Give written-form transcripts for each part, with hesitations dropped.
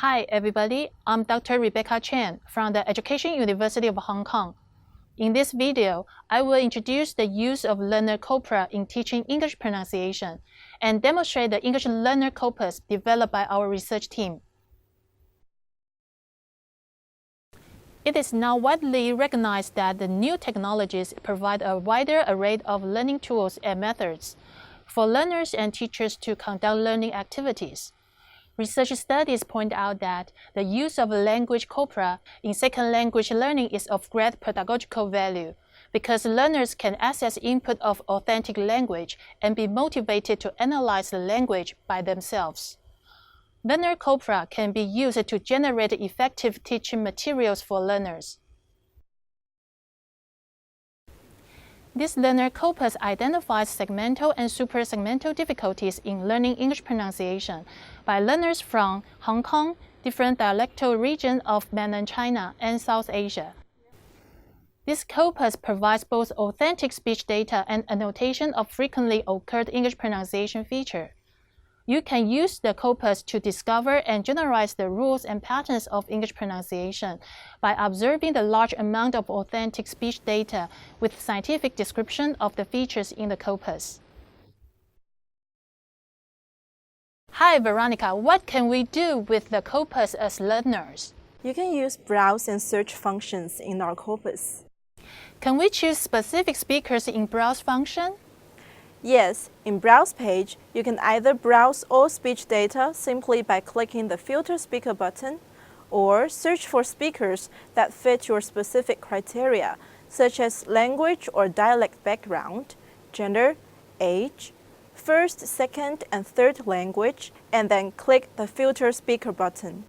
Hi everybody, I'm Dr. Rebecca Chen from the Education University of Hong Kong. In this video, I will introduce the use of Learner Corpus in teaching English pronunciation and demonstrate the English Learner Corpus developed by our research team. It is now widely recognized that the new technologies provide a wider array of learning tools and methods for learners and teachers to conduct learning activities. Research studies point out that the use of language corpora in second language learning is of great pedagogical value because learners can access input of authentic language and be motivated to analyze the language by themselves. Learner corpora can be used to generate effective teaching materials for learners. This learner corpus identifies segmental and suprasegmental difficulties in learning English pronunciation by learners from Hong Kong, different dialectal regions of mainland China, and South Asia. This corpus provides both authentic speech data and annotation of frequently occurred English pronunciation features. You can use the corpus to discover and generalize the rules and patterns of English pronunciation by observing the large amount of authentic speech data with scientific description of the features in the corpus. Hi Veronica, what can we do with the corpus as learners? You can use browse and search functions in our corpus. Can we choose specific speakers in browse function? Yes, in Browse page, you can either browse all speech data simply by clicking the Filter Speaker button, or search for speakers that fit your specific criteria, such as language or dialect background, gender, age, first, second, and third language, and then click the Filter Speaker button.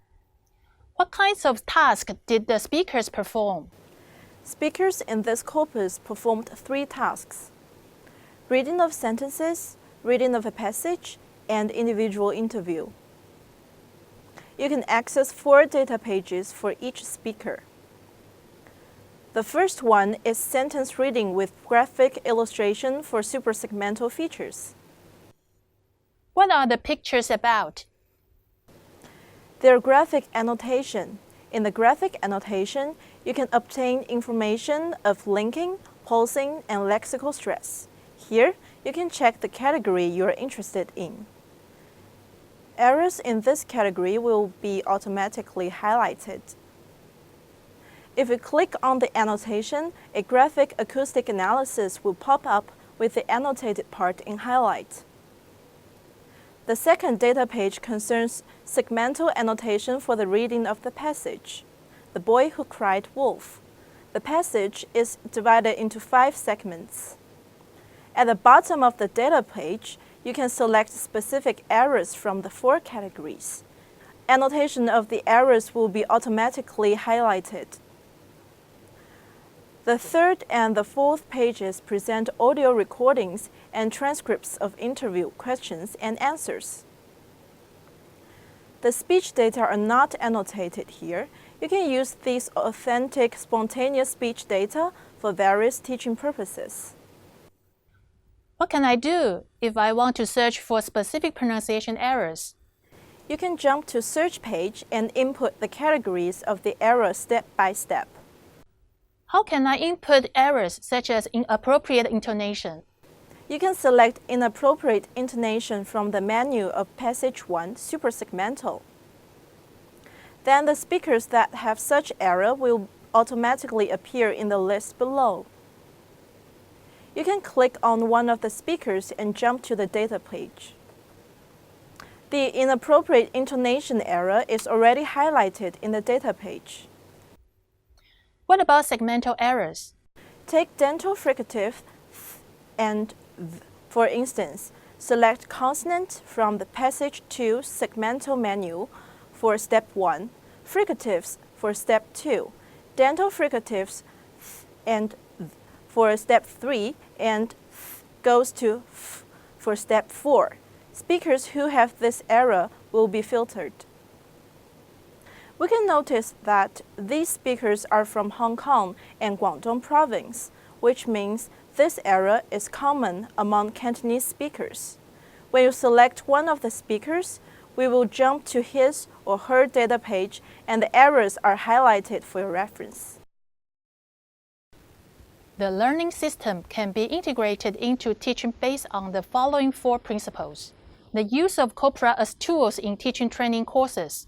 What kinds of tasks did the speakers perform? Speakers in this corpus performed 3 tasks: reading of sentences, reading of a passage, and individual interview. You can access 4 data pages for each speaker. The first one is sentence reading with graphic illustration for suprasegmental features. What are the pictures about? They're graphic annotation. In the graphic annotation, you can obtain information of linking, pausing, and lexical stress. Here, you can check the category you are interested in. Errors in this category will be automatically highlighted. If you click on the annotation, a graphic acoustic analysis will pop up with the annotated part in highlight. The second data page concerns segmental annotation for the reading of the passage, The Boy Who Cried Wolf. The passage is divided into 5 segments. At the bottom of the data page, you can select specific errors from the 4 categories. Annotation of the errors will be automatically highlighted. The third and the fourth pages present audio recordings and transcripts of interview questions and answers. The speech data are not annotated here. You can use these authentic, spontaneous speech data for various teaching purposes. What can I do if I want to search for specific pronunciation errors? You can jump to Search page and input the categories of the error step by step. How can I input errors such as inappropriate intonation? You can select inappropriate intonation from the menu of Passage 1, Suprasegmental. Then the speakers that have such error will automatically appear in the list below. You can click on one of the speakers and jump to the data page. The inappropriate intonation error is already highlighted in the data page. What about segmental errors? Take dental fricative th and th. For instance, select consonant from the Passage 2 segmental menu for Step 1, fricatives for Step 2, dental fricatives th and th for Step 3, and th goes to f for Step 4. Speakers who have this error will be filtered. We can notice that these speakers are from Hong Kong and Guangdong province, which means this error is common among Cantonese speakers. When you select one of the speakers, We will jump to his or her data page, and the errors are highlighted for your reference. The learning system can be integrated into teaching based on the following 4 principles. The use of Corpus as tools in teaching training courses.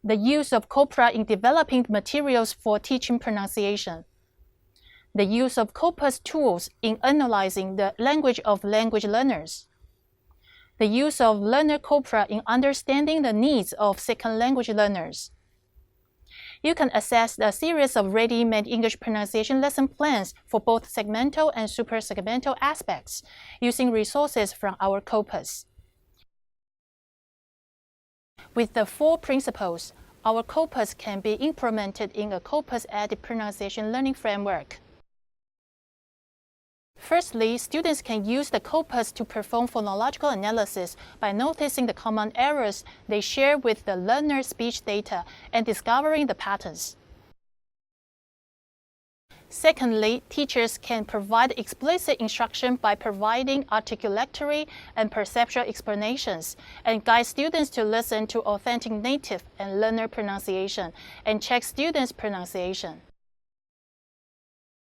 The use of Corpus in developing materials for teaching pronunciation. The use of Corpus tools in analyzing the language of language learners. The use of Learner Corpus in understanding the needs of second language learners. You can access a series of ready-made English pronunciation lesson plans for both segmental and super-segmental aspects using resources from our Corpus. With the 4 principles, our Corpus can be implemented in a Corpus-added pronunciation learning framework. Firstly, students can use the Corpus to perform phonological analysis by noticing the common errors they share with the learner's speech data and discovering the patterns. Secondly, teachers can provide explicit instruction by providing articulatory and perceptual explanations and guide students to listen to authentic native and learner pronunciation and check students' pronunciation.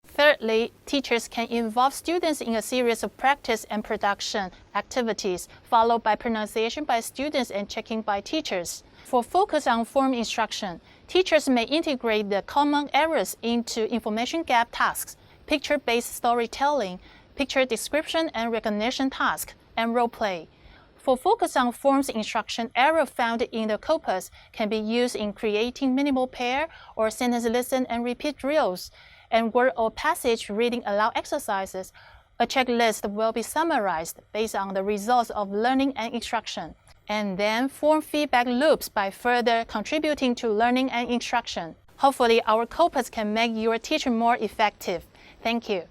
Thirdly, teachers can involve students in a series of practice and production activities, followed by pronunciation by students and checking by teachers. For focus on form instruction, teachers may integrate the common errors into information gap tasks, picture-based storytelling, picture description and recognition tasks, and role play. For focus on forms instruction, error found in the Corpus can be used in creating minimal pair or sentence listen and repeat drills, and word or passage reading aloud exercises. A checklist will be summarized based on the results of learning and instruction, and then form feedback loops by further contributing to learning and instruction. Hopefully, our Corpus can make your teaching more effective. Thank you.